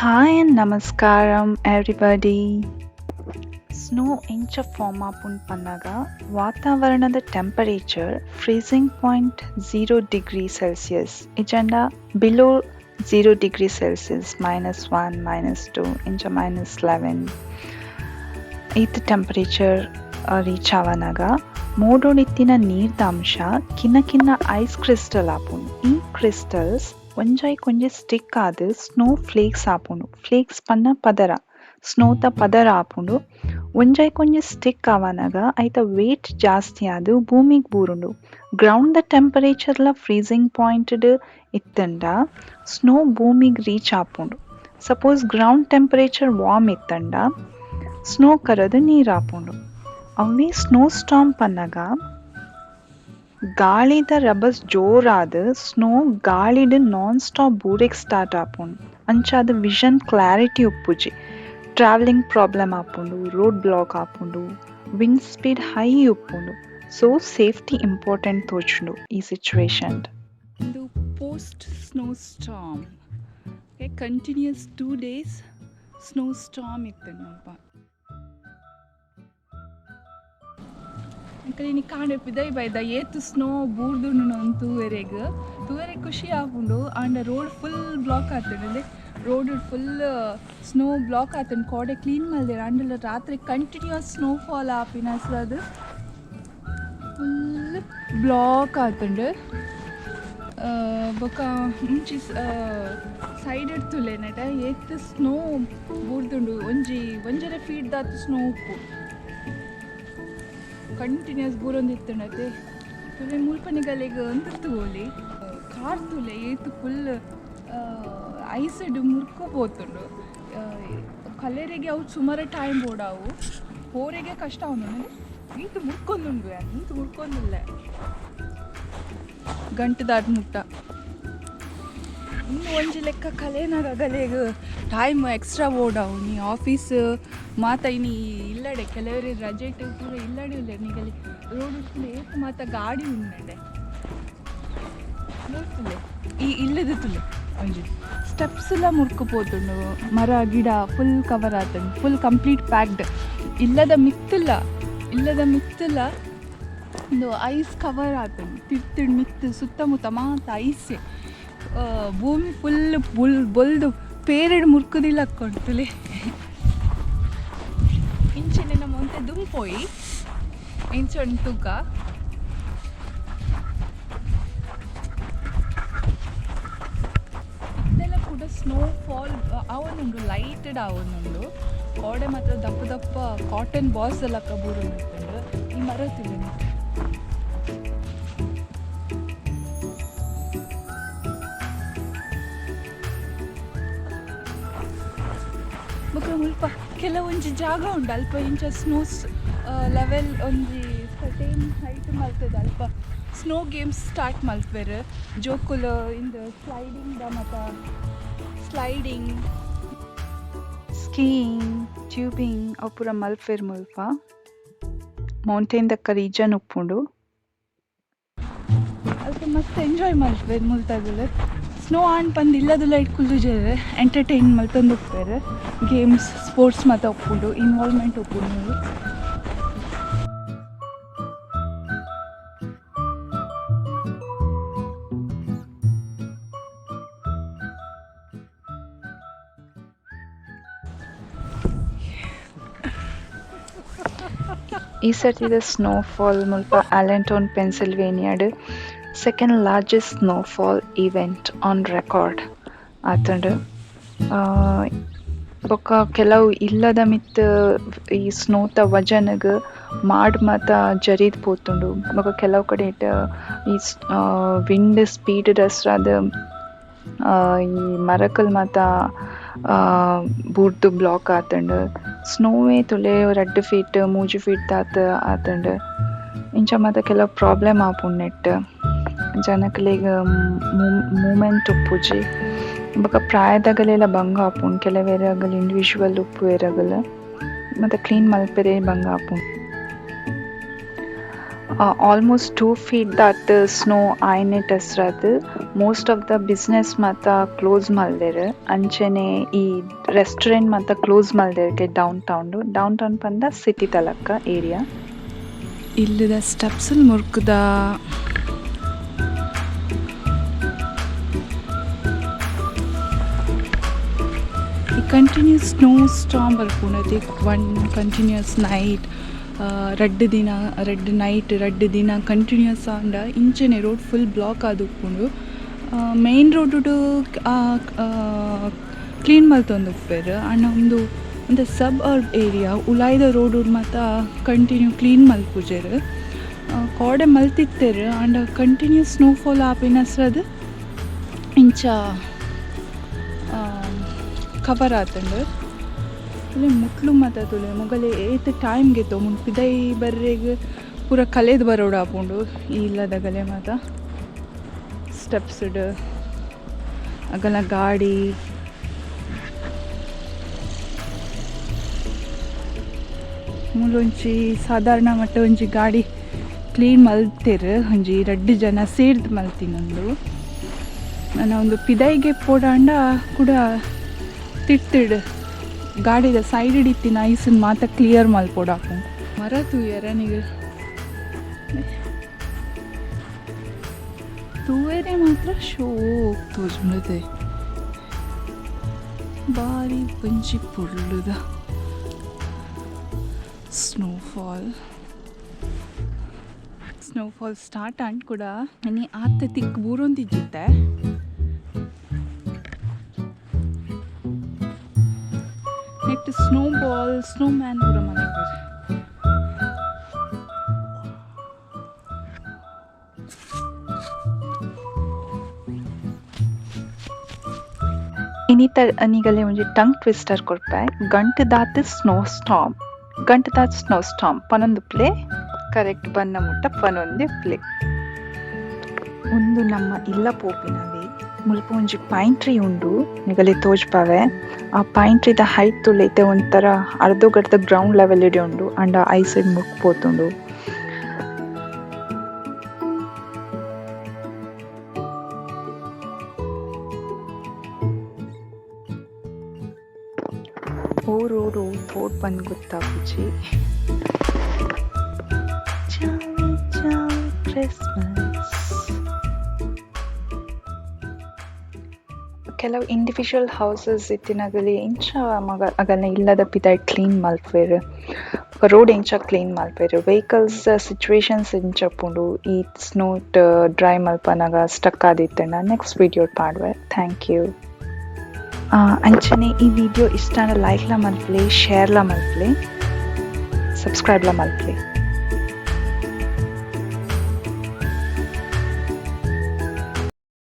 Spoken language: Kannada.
Hi and namaskaram everybody. Snow inch form upon Panaga, ವಾತಾವರಣದ temperature freezing point 0 degree Celsius. Agenda below 0 degree Celsius, -1, -2, inch -11. Eighth temperature reach avanaga. ಮೋಡೊಳಿತ್ತಿನ ನೀರ್ದಾಂಶ ಕಿನ್ನ ಐಸ್ ಕ್ರಿಸ್ಟಲ್ ಆಪುಂಡು. ಈ ಕ್ರಿಸ್ಟಲ್ಸ್ ಒಂಜಿ ಸ್ಟಿಕ್ ಆದ್ ಸ್ನೋ ಫ್ಲೇಕ್ಸ್ ಆಪುಂಡು. ಫ್ಲೇಕ್ಸ್ ಪನ್ನ ಪದರ, ಸ್ನೋತ ಪದರ ಆಪುಂಡು. ಒಂಜಿ ಸ್ಟಿಕ್ ಆವನಾಗ ಐತ ವೇಟ್ ಜಾಸ್ತಿ ಆದ್ ಭೂಮಿಗ್ ಬೂರುಂಡು. ಗ್ರೌಂಡ್ ದ ಟೆಂಪರೇಚರ್ಲ ಫ್ರೀಸಿಂಗ್ ಪಾಯಿಂಟ್ ಇತ್ತಂಡ ಸ್ನೋ ಭೂಮಿಗ್ ರೀಚ್ ಆಪುಂಡು. ಸಪೋಸ್ ಗ್ರೌಂಡ್ ಟೆಂಪರೇಚರ್ ವಾರ್ಮ್ ಇತ್ತಂಡ ಸ್ನೋ ಕರದು ನೀರ್ ಆಪುಂಡು. ಅವೇ ಸ್ನೋ ಸ್ಟಾರ್ಮ್ ಪನ್ನಗ ಗಾಳಿದ ರಭಸ್ ಜೋರಾದ ಸ್ನೋ ಗಾಳಿಡ್ ನಾನ್ ಸ್ಟಾಪ್ ಬೂರೆಗ್ ಸ್ಟಾರ್ಟ್ ಆಪುಂಡು. ಅಂಚಾದ ವಿಷನ್ ಕ್ಲಾರಿಟಿ ಉಪ್ಪುಜಿ. ಟ್ರಾವೆಲಿಂಗ್ ಪ್ರಾಬ್ಲಮ್ ಆಪುಂಡು, ರೋಡ್ ಬ್ಲಾಕ್ ಆಪುಂಡು, ವಿಂಡ್ ಸ್ಪೀಡ್ ಹೈ ಉಪ್ಪುಂಡು. ಸೊ ಸೇಫ್ಟಿ ಇಂಪಾರ್ಟೆಂಟ್ ತೋಚುಂಡು ಈ ಸಿಚುವೇಶನ್. ಇದು post snow storm continues 2 days snow storm ಇತ್ತು ನಲ್ಪ ಅಂಕಲಿನಿ ಕಾಣೆಪ್ಪಿದ ಬೈದ ಏತು ಸ್ನೋ ಬೂರ್ದುಂಡು ನಾನು ತೂವೆರೆಗ್ ಖುಷಿ ಆಪುಂಡು. ಆಂಡ ರೋಡ್ ಫುಲ್ ಬ್ಲಾಕ್ ಆತಂಡು. ರೋಡ್ ಫುಲ್ ಸ್ನೋ ಬ್ಲಾಕ್ ಆತಂಡು. ಕೋಡೆ ಕ್ಲೀನ್ ಮಲ್ದೆರ್ ಅಂಡಲ ರಾತ್ರಿ ಕಂಟಿನ್ಯೂಸ್ ಸ್ನೋ ಫಾಲ್ ಆಪಿನ ಅದು ಫುಲ್ ಬ್ಲಾಕ್ ಆತಂಡು. ಬೊಕ ಮುಂಚಿ ಸೈಡ್ ಇಡ್ತುಲೆ ನೆಟ ಏತ್ ಸ್ನೋ ಬೂರ್ದುಂಡು. ಒಂಜರ ಫೀಟ್ ದಾತ್ ಸ್ನೋ ಉಪ್ಪು ಕಂಟಿನ್ಯೂಸ್ ಬೂರೊಂದಿತ್ತಂಡತೆ ತುಲೆ ಮುಲ್ಪನೆಗಲೆಗ್ ಅಂತಿರ್ತು ಓಲಿ ಕಾರ್ತುಲೆ ಏತು ಫುಲ್ ಐಸಡ್ ಮುರ್ಕೋಬೋತುಂಡು. ಕಲೆರೆಗೆ ಅವು ಸುಮಾರು ಟೈಮ್ ಬೋಡಾವು ಹೋರೆಗೆ ಕಷ್ಟ ಅವನು ಈತು ಮುರ್ಕೊಂದುಂಡು ಈತು ಮುರ್ಕೊಂದಿಲ್ಲ ಗಂಟುದಾಟ್ ಮುಟ್ಟ. ಇನ್ನು ಒಂಜಿ ಲೆಕ್ಕ ಕಲೆನಾಗ ಗಲೆಗ್ ಟೈಮ್ ಎಕ್ಸ್ಟ್ರಾ ಬೋಡಾವು. ನೀ ಆಫೀಸ್ ಮಾತ ಇನಿ ಇಲ್ಲಡೆ ಕೆಲವರೇ ರಜೆ ಪೂರ ಇಲ್ಲಡೆ ಇಲ್ಲ ನೀಗಲಿ ರೋಡ್ ಏತು ಮಾತ ಗಾಡಿ ಉಂಡೆ ನೋಡ್ತುಲೆ ಈ ಇಲ್ಲದ ತುಲೆ ಒಂಜಿ ಸ್ಟೆಪ್ಸ್ ಎಲ್ಲ ಮುರ್ಕೋಬೋತುಂಡು. ಮರ ಗಿಡ ಫುಲ್ ಕವರ್ ಆತಂಡು. Full complete packed. ಇಲ್ಲದ ಮಿತ್ತಲ್ಲ ಒಂದು ಐಸ್ ಕವರ್ ಆತಂಡು. ತಿರ್ತಿಡ್ ಮಿತ್ತು ಸುತ್ತಮುತ್ತ ಮಾತ ಐಸೆ. ಭೂಮಿ ಫುಲ್ ಬೊಲ್ದು ಪೇರೆಡ್ ಮುರ್ಕುದಿಲ್ಲ ಅಕ್ಕೊಂಡ್ತುಲೆ. ಇಂಚಿನ ನಮ್ಮ ಒಂತೆ ದುಂಪೋಯಿ ಇಂಚೊಂದು ತೂಕ ಇದೆಲ್ಲ ಕೂಡ ಸ್ನೋ ಫಾಲ್ ಅವನುಂಡು ಲೈಟೆಡ್ ಅವನುಂಡು. ಗೋಡೆ ಮಾತ್ರ ದಪ್ಪ ಕಾಟನ್ ಬಾಲ್ಸ್ ಎಲ್ಲ ಕಬೂರು ಇರ್ತಂಡು. ಈ ಮರ ತಿಳಿ ಮುಲ್ಪ ಕೆಲವೊಂಜಿ ಜಾಗ ಉಂಡು ಅಲ್ಪ ಇಂಚ ಸ್ನೋಸ್ ಲೆವೆಲ್ ಒಂಜಿ ಸರ್ಟೇನ್ ಹೈಟ್ ಮಲ್ತದ ಅಲ್ಪ ಸ್ನೋ ಗೇಮ್ಸ್ ಸ್ಟಾರ್ಟ್ ಮಲ್ಪೆರ್. ಜೋಕುಲು ಇಂದ ಸ್ಲೈಡಿಂಗ್ ಸ್ಕೀಯಿಂಗ್ ಟ್ಯೂಬಿಂಗ್ ಅವು ಪೂರ ಮಲ್ಪೆರ್ ಮುಲ್ಪ. ಮೌಂಟೇನ್ ದಕ್ಕ ರೀಜನ್ ಉಪ್ಪುಂಡು. ಅಲ್ಪ ಮಸ್ತ್ ಎಂಜಾಯ್ ಮಲ್ಪೆರ್ ಮುಲ್ತಗಲು. ಸ್ನೋ ಆಂಡ್ ಪಂದು ಇಲ್ಲದಲ್ಲ ಇಟ್ಕುಲ್ದು ಜರ ಎಂಟರ್ಟೈನ್ ಮಲ್ತಂದು ಹೋಗ್ತಾರೆ. ಗೇಮ್ಸ್ ಸ್ಪೋರ್ಟ್ಸ್ ಮಾತ ಒಪ್ಪುಂಡು, ಇನ್ವಾಲ್ವ್ಮೆಂಟ್ ಒಪ್ಪುಂಡು. ಈ ಸರ್ತಿದ ಸ್ನೋಫಾಲ್ ಮುಲ್ಪ Allentown ಪೆನ್ಸಿಲ್ವೇನಿಯಾಡ್ second largest snowfall event on record ಆತಂಡು. ಬೊಕ್ಕ ಕೆಲವು ಇಲ್ಲದ ಮಿತ್ ಈ ಸ್ನೋತ ವಜನಗ್ ಮಾಡ್ ಮಾತ ಜರೀದ್ ಪೋತುಂಡು. ಬೊಕ್ಕ ಕೆಲವು ಕಡೆ ಈ ವಿಂಡ್ ಸ್ಪೀಡ್ ರಸ್ರಾದ ಈ ಮರಕಲ್ ಮಾತ ಬೂರ್ದು ಬ್ಲಾಕ್ ಆತಂಡು. ಸ್ನೋವೇ ತುಲೆ 2 ಫೀಟ್ 3 ಫೀಟ್ ದಾತ್ ಆತಂಡು. ಇಂಚ ಮಾತ ಕೆಲವು ಪ್ರಾಬ್ಲಮ್ ಆಪುಂಡು ನೆಟ್ ಜನಕ್ಲೆಗ್ ಮೂಮೆಂಟ್ ಉಪ್ಪುಜಿ. ಬೊಕ ಪ್ರಾಯದಗಲೆಲ್ಲ ಬಂಗ ಆಪುಂಡು. ಕೆಲವೇರಾಗಲು ಇಂಡಿವಿಜುವಲ್ ಉಪ್ಪುವೆರಾಗಲು ಮತ್ತು ಕ್ಲೀನ್ ಮಲ್ಪೆರೆ ಬಂಗ ಆಪುಂಡು. ಆಲ್ಮೋಸ್ಟ್ 2 feet that snow ಆಯ್ನೆಟ್ ಹೆಸ್ರಾದ್ ಮೋಸ್ಟ್ ಆಫ್ ದ ಬಿಸ್ನೆಸ್ ಮತ್ತು ಕ್ಲೋಸ್ ಮಲ್ದೇರು ಅಂಚೆನೆ ಈ ರೆಸ್ಟೋರೆಂಟ್ ಮತ್ತು ಕ್ಲೋಸ್ ಮಲ್ದೇರ್ಗೆ ಡೌನ್ ಟೌನ್ ಪಂದ ಸಿಟಿ ತಲಕ್ಕ ಏರಿಯಾ. ಇಲ್ಲದ ಸ್ಟೆಪ್ಸಲ್ಲಿ ಮುರ್ಕದ ಈ ಕಂಟಿನ್ಯೂಸ್ ಸ್ನೋ ಸ್ಟಾಮ್ ಬರ್ಪುಣತಿ ಒನ್ ಕಂಟಿನ್ಯೂಸ್ ನೈಟ್ ರೆಡ್ ದಿನ ಕಂಟಿನ್ಯೂಸ್ ಆಂಡ ಇಂಚೆನೆ ರೋಡ್ ಫುಲ್ ಬ್ಲಾಕ್ ಆದುಪ್ಪುಂಡು. ಮೇನ್ ರೋಡ್ ಕ್ಲೀನ್ ಮಲ್ತೊಂದು ಉಪ್ಪೇರು ಆಂಡ ಒಂದು ಸಬ್ ಅರ್ಬ್ ಏರಿಯಾ ಉಲಾಯ್ದ ರೋಡ್ ಮಾತ ಕಂಟಿನ್ಯೂ ಕ್ಲೀನ್ ಮಲ್ಪುಜೆರು. ಕೋಡೆ ಮಲ್ತಿತ್ತೇರು ಆಂಡ ಕಂಟಿನ್ಯೂಸ್ ಸ್ನೋಫಾಲ್ ಆಪಿನಸ್ರದು ಇಂಚ ಕವರ್ ಆತಂಡು. ತುಲೆ ಮುಟ್ಲು ಮಾತ ತುಲೆ ಮೊಗಲೆ ಏತ್ ಟೈಮ್ಗೆ ತೋ ಮುನ್ ಪಿದೈ ಬರ್ರೆಗ್ ಪೂರ ಕಲೆದು ಬರೋಡು ಆಪುಂಡು ಈ ಇಲ್ಲದಗಲೆ ಮಾತ ಸ್ಟೆಪ್ಸ್ಡ್ ಅಗಲ ಗಾಡಿ ಮೂಲೊಂಚಿ ಸಾಧಾರಣ ಮಟ್ಟ ಒಂಜಿ ಗಾಡಿ ಕ್ಲೀನ್ ಮಲ್ತೇರು ಒಂಜಿ 2 ಜನ ಸೇರ್ದು ಮಲ್ತಿನೊಂದು. ನಾನು ಒಂದು ಪಿದೈಗೆ ಪೋಡಾಂಡ ಕೂಡ ತಿಟ್ಟಿಡು ಗಾಡಿದ ಸೈಡ್ ಇತ್ತಿನ ಐಸನ್ ಮಾತ ಕ್ಲಿಯರ್ ಮಲ್ಪೋಡಾಕು ಮರ ತೂಯರನಿಗೆ ತೂವರೆ ಮಾತ್ರ ಶೋಕ್ ತೋಜುಂಡದೆ ಬಾರಿ ಪಂಚಿ ಪೊಳ್ಳುದ ಸ್ನೋಫಾಲ್ ಸ್ಟಾರ್ಟ್ ಅಂಡ್ ಕೂಡ ನೀ ಆತ ತಿಕ್ ಬೂರೊಂದಿಜ್ಜಿತ್ತೆ ನೆಕ್ಸ್ಟ್ ಸ್ನೋಮ್ಯಾನ್ ಪೂರ ಮಲ್ಪೇರು. ಇನ್ನಿತ ನಿಗಲೆ ಒಂಜಿ ಟಂಗ್ ಟ್ವಿಸ್ಟರ್ ಕೊರ್ಪೆ ಗಂಟುದಾತ್ ಸ್ನೋ ಸ್ಟಾಮ್ ಪನೊಂದು ಪ್ಲೇ ಕರೆಕ್ಟ್ ಬನ್ನ ಮುಟ್ಟ ಪನೊಂದೆ ಪ್ಲೇ. ಒಂದು ನಮ್ಮ ಇಲ್ಲ ಪೋಪಿನವಿ ಮುಲ್ಪ ಒಂಜಿ ಪೈನ್ ಟ್ರೀ ಉಂಡು ನಿಗಲೆ ತೋಜ್ಪಾವೆ. ಆ ಪೈನ್ ಟ್ರೀದ ಹೈಟ್ ತುಲೈತೆ ಒಂಥರ ಅರ್ಧಗರ್ಧ ಗ್ರೌಂಡ್ ಲೆವೆಲ್ ಇಡೆ ಉಂಡು ಅಂಡ ಐ ಸೈಡ್ ಮುಕ್ಪೋತುಂಡು. ಓ ರೋಡು ತೋಡ್ ಬಂದು ಗೊತ್ತಾಪುಜಿ ಕ್ರಿಸ್ಮಸ್. ಕೆಲವು ಇಂಡಿವಿಜುವಲ್ ಹೌಸಸ್ ಇತ್ತಿನಗಲಿ ಇಂಚ ಅಗಲ್ನ ಇಲ್ಲದ ಪಿದಾಯ್ ಕ್ಲೀನ್ ಮಲ್ಪೇರು, ರೋಡ್ ಇಂಚ ಕ್ಲೀನ್ ಮಲ್ಪೇರು. ವೆಹಿಕಲ್ಸ್ ಸಿಚುವೇಶನ್ಸ್ ಇಂಚ ಪುಂಡು ಈ ಸ್ನೋಟ್ ಡ್ರೈ ಮಲ್ಪನಾಗ ಸ್ಟಕ್ ಆದಿತ್ತಂಡ ನೆಕ್ಸ್ಟ್ ವಿಡಿಯೋ ಪಾಡ್ವೆ. Thank you. ಅಂಚನೆ ಈ ವಿಡಿಯೋ ಇಷ್ಟಾನ ಲೈಕ್ಲ ಮಲ್ಪಲೆ, ಶೇರ್ಲ ಮಲ್ಪಲೆ, ಸಬ್ಸ್ಕ್ರೈಬ್ಲ ಮಲ್ಪಲೆ.